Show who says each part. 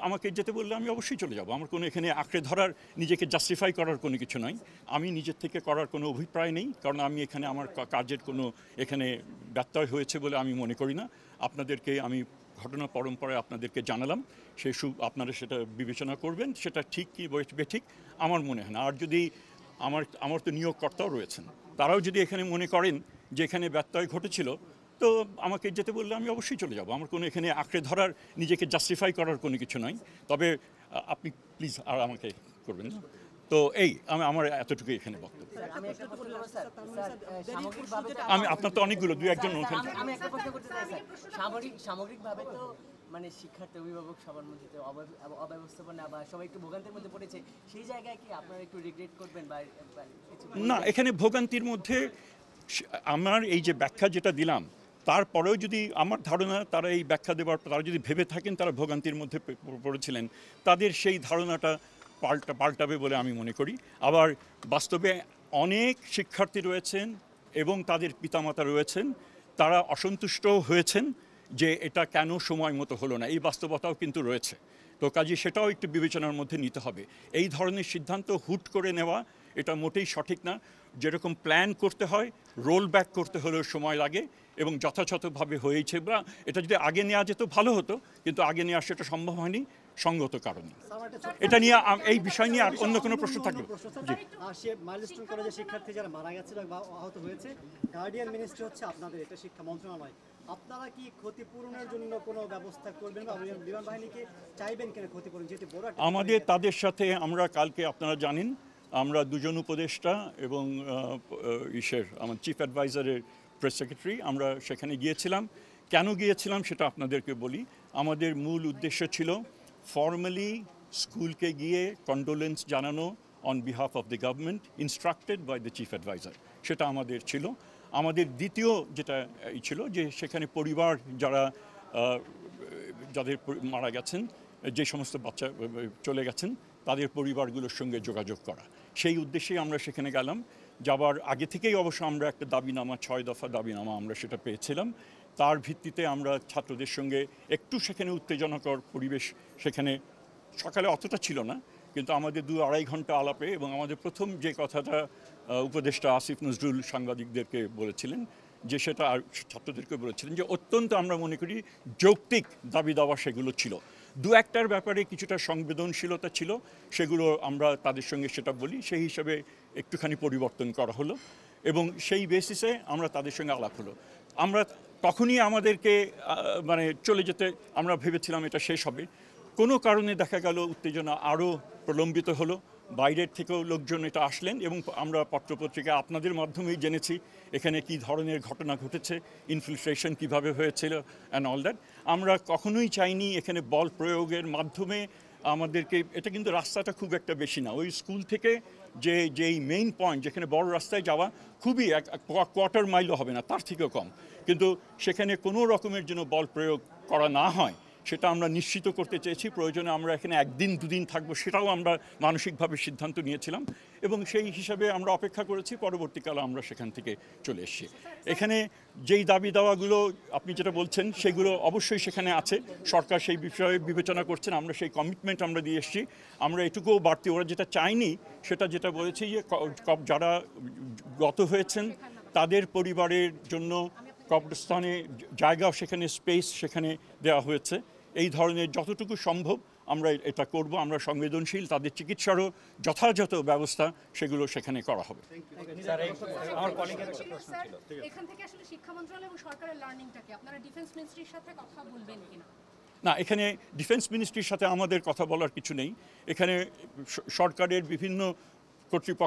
Speaker 1: আমাকে যেতে বললে আমি অবশ্যই চলে যাব। আমার কোনো এখানে আঁকড়ে ধরার, নিজেকে জাস্টিফাই করার কোনো কিছু নয়। আমি নিজের থেকে করার কোনো অভিপ্রায় নেই, কারণ আমি এখানে আমার কাজের কোনো এখানে ব্যত্যয় হয়েছে বলে আমি মনে করি না। আপনাদেরকে আমি ঘটনা পরম্পরায় আপনাদেরকে জানালাম, আপনারা সেটা বিবেচনা করবেন, সেটা ঠিক কি বেঠিক আমার মনে হয় না। আর যদি আমার তো নিয়োগকর্তাও রয়েছেন, তারাও যদি এখানে মনে করেন যে এখানে ব্যত্যয় ঘটেছিল, তো আমাকে যেতে বললে আমি অবশ্যই চলে যাব। আমার কোনো এখানে আঁকড়ে ধরার, নিজেকে জাস্টিফাই করার কোনো কিছু নয়। তবে আপনি প্লিজ আর আমাকে করবেন না। তো আমার এতটুকু এখানে বক্তব্য। আমি আপনার তো অনেকগুলো, দুই একজন
Speaker 2: আমি একটা প্রশ্ন করতে চাই স্যার, সামগ্রিকভাবে তো মানে শিক্ষার্থী অভিভাবক সবার মধ্যে অব্যবস্থাপনা বা সবাই একটু ভোগান্তির মধ্যে পড়েছে, সেই জায়গায় কি আপনারা একটু রিগ্রেট করবেন বা
Speaker 1: না, এখানে ভোগান্তির মধ্যে আমার এই যে ব্যাখ্যা যেটা দিলাম, তারপরেও যদি আমার ধারণা তারা এই ব্যাখ্যা দেওয়ার তারা যদি ভেবে থাকেন তারা ভোগান্তির মধ্যে পড়েছিলেন, তাদের সেই ধারণাটা পাল্টাবে বলে আমি মনে করি। আবার বাস্তবে অনেক শিক্ষার্থী রয়েছেন এবং তাদের পিতামাতা রয়েছেন, তারা অসন্তুষ্টও হয়েছেন যে এটা কেন সময় মতো হলো না, এই বাস্তবতাও কিন্তু রয়েছে। তো কাজে সেটাও একটু বিবেচনার মধ্যে নিতে হবে। এই ধরনের সিদ্ধান্ত হুট করে নেওয়া এটা মোটেই সঠিক না। যেরকম প্ল্যান করতে হয়, রোল ব্যাক করতে হলেও সময় লাগে এবং যথাযথভাবে হয়েছে, বা এটা যদি আগে নেওয়া যেত ভালো হতো, কিন্তু আগে নেওয়া সেটা সম্ভব হয়নি সঙ্গত কারণে। এটা নিয়ে এই বিষয় নিয়ে আর অন্য কোনো প্রশ্ন থাকবে? জি,
Speaker 3: মাইলস্টোন কলেজের শিক্ষার্থী যারা মারা গেছিল বা আহত হয়েছে, গার্ডিয়ান মিনিস্ট্রি হচ্ছে আপনাদের, এটা শিক্ষা মন্ত্রণালয়। আপনারা কি ক্ষতিপূরণের জন্য কোনো ব্যবস্থা করবেন বা বিমান বাহিনীকে চাইবেন কিনা ক্ষতিপূরণ? যেহেতু বড়
Speaker 1: আমাদের তাদের সাথে আমরা কালকে, আপনারা জানেন, আমরা দুজন উপদেষ্টা এবং আমার চিফ অ্যাডভাইজারের প্রেস সেক্রেটারি আমরা সেখানে গিয়েছিলাম। কেন গিয়েছিলাম সেটা আপনাদেরকে বলি। আমাদের মূল উদ্দেশ্য ছিল ফর্মালি স্কুলকে গিয়ে কন্ডোলেন্স জানানো on behalf of the government instructed by the chief adviser, সেটা আমাদের ছিল। আমাদের দ্বিতীয় যেটা ছিল যে সেখানে পরিবার যাদের মারা গেছেন, যে সমস্ত বাচ্চা চলে গেছেন, তাদের পরিবারগুলোর সঙ্গে যোগাযোগ করা, সেই উদ্দেশ্যেই আমরা সেখানে গেলাম। যাবার আগে থেকেই অবশ্য আমরা একটা দাবিনামা, 6 দফা দাবিনামা আমরা সেটা পেয়েছিলাম। তার ভিত্তিতে আমরা ছাত্রদের সঙ্গে একটু সেখানে উত্তেজনাকর পরিবেশ, সেখানে সকালে অতটা ছিল না, কিন্তু আমাদের 2-2.5 ঘন্টা আলাপে এবং আমাদের প্রথম যে কথাটা উপদেষ্টা আসিফ নজরুল সাংবাদিকদেরকে বলেছিলেন, যে সেটা আর ছাত্রদেরকে বলেছিলেন যে অত্যন্ত আমরা মনে করি যৌক্তিক দাবি দাওয়া সেগুলো ছিল। দু একটার ব্যাপারে কিছুটা সংবেদনশীলতা ছিল, সেগুলো আমরা তাদের সঙ্গে সেটা বলি, সেই হিসাবে একটুখানি পরিবর্তন করা হলো এবং সেই বেসিসে আমরা তাদের সঙ্গে আলাপ হলো। আমরা তখনই আমাদেরকে মানে চলে যেতে আমরা ভেবেছিলাম এটা শেষ হবে। কোনো কারণে দেখা গেল উত্তেজনা আরও প্রলম্বিত হলো, বাইরের থেকেও লোকজন এটা আসলেন এবং আমরা পত্রপত্রিকা আপনাদের মাধ্যমেই জেনেছি এখানে কী ধরনের ঘটনা ঘটেছে, ইনফিলট্রেশন কীভাবে হয়েছিল অ্যান্ড অল দ্যাট। আমরা কখনোই চাইনি এখানে বল প্রয়োগের মাধ্যমে আমাদেরকে, এটা কিন্তু রাস্তাটা খুব একটা বেশি না, ওই স্কুল থেকে যেই মেইন পয়েন্ট যেখানে বড় রাস্তায় যাওয়া খুবই কোয়ার্টার মাইলও হবে না, তার থেকেও কম, কিন্তু সেখানে কোনো রকমের জন্য বল প্রয়োগ করা না হয় সেটা আমরা নিশ্চিত করতে চেয়েছি। প্রয়োজনে আমরা এখানে 1-2 দিন থাকবো, সেটাও আমরা মানসিকভাবে সিদ্ধান্ত নিয়েছিলাম এবং সেই হিসাবে আমরা অপেক্ষা করেছি। পরবর্তীকালে আমরা সেখান থেকে চলে এসেছি। এখানে যেই দাবি দাওয়াগুলো আপনি যেটা বলছেন সেগুলো অবশ্যই সেখানে আছে, সরকার সেই বিষয়ে বিবেচনা করছেন, আমরা সেই কমিটমেন্ট আমরা দিয়ে এসেছি। আমরা এটুকুও বাড়তি, ওরা যেটা চায়নি সেটা যেটা বলেছি যে যারা গত হয়েছেন তাদের পরিবারের জন্য কবরস্থানে জায়গা, সেখানে স্পেস সেখানে দেওয়া হয়েছে। এই ধরনের যতটুকু সম্ভব আমরা এটা করব। আমরা সংবেদনশীল, তাদের চিকিৎসারও যথাযথ ব্যবস্থা সেগুলো সেখানে করা হবে।
Speaker 4: এখান থেকে আসলে শিক্ষা মন্ত্রণালয় এবং সরকারের লার্নিংটাকে আপনারা ডিফেন্স মিনিস্ট্রির সাথে কথা বলবেন কিনা?
Speaker 1: না, এখানে ডিফেন্স মিনিস্ট্রির সাথে আমাদের কথা বলার কিছু নেই। এখানে সরকারের বিভিন্ন কর্তৃপক্ষ